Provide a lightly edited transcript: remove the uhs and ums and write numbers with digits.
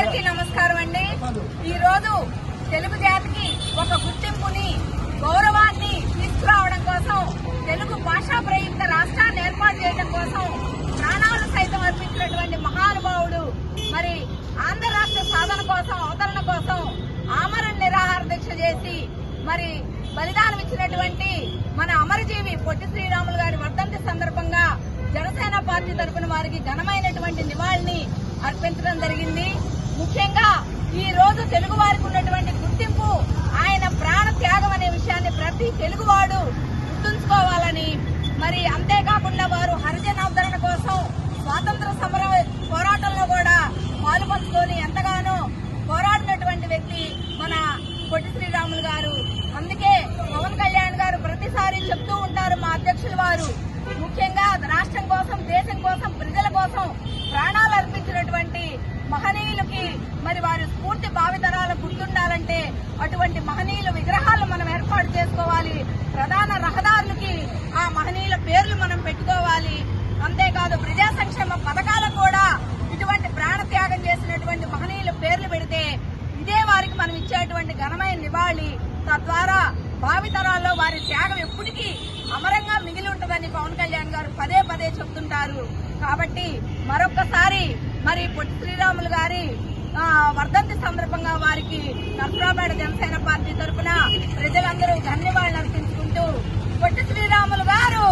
అందరికీ నమస్కారం అండి. ఈ రోజు తెలుగు జాతికి ఒక గుర్తింపుని గౌరవాన్ని తీసుకురావడం కోసం తెలుగు భాషా ప్రయుక్త రాష్ట్రాన్ని ఏర్పాటు చేయడం కోసం ప్రాణాలు సైతం అర్పించినటువంటి మహానుభావుడు మరి ఆంధ్ర రాష్ట్ర సాధన కోసం అవతరణ కోసం ఆమరణ నిరాహార దీక్ష చేసి మరి బలిదానం ఇచ్చినటువంటి మన అమరజీవి పొట్టి శ్రీరాములు గారి వర్ధంతి సందర్భంగా జనసేన పార్టీ తరఫున వారికి ఘనమైనటువంటి నివాళిని అర్పించడం జరిగింది. ముఖ్యంగా ఈ రోజు తెలుగు వారికి ఉన్నటువంటి గుర్తింపు ఆయన ప్రాణ త్యాగం అనే విషయాన్ని ప్రతి తెలుగువాడు గుర్తుంచుకోవాలని, మరి అంతేకాకుండా వారు హరిజనావతరణ కోసం స్వాతంత్ర సమర పోరాటంలో కూడా పాలుపంచుకొని ఎంతగానో పోరాడినటువంటి వ్యక్తి మన పొట్టి శ్రీరాములు గారు. అందుకే పవన్ కళ్యాణ్ గారు ప్రతిసారి చెప్తూ ఉంటారు, మా అధ్యక్షుల వారు ముఖ్యంగా రాష్ట్రం కోసం, దేశం కోసం, ప్రజల కోసం ప్రాణాలు అర్పించినటువంటి మహనీయులకి మరి వారి స్ఫూర్తి భావితరాలకు గుర్తుండాలంటే అటువంటి మహనీయుల విగ్రహాలు మనం ఏర్పాటు చేసుకోవాలి. ప్రధాన రహదారులకి ఆ మహనీయుల పేర్లు మనం పెట్టుకోవాలి. అంతేకాదు ప్రజా సంక్షేమ పథకాలకు కూడా ఇటువంటి ప్రాణత్యాగం చేసినటువంటి మహనీయుల పేర్లు పెడితే ఇదే వారికి మనం ఇచ్చేటువంటి ఘనమైన నివాళి. తద్వారా భావితరాల్లో వారి త్యాగం ఎప్పటికీ అమరంగా మిగిలి ఉంటుందని పవన్ కళ్యాణ్ గారు పదే పదే చెప్తుంటారు. కాబట్టి మరొక్కసారి మరి పొట్టి శ్రీరాములు గారి వర్ధంతి సందర్భంగా వారికి నర్సరావుపేట జనసేన పార్టీ తరఫున ప్రజలందరూ ధన్యవాదాలు అర్పించుకుంటూ పొట్టి శ్రీరాములు గారు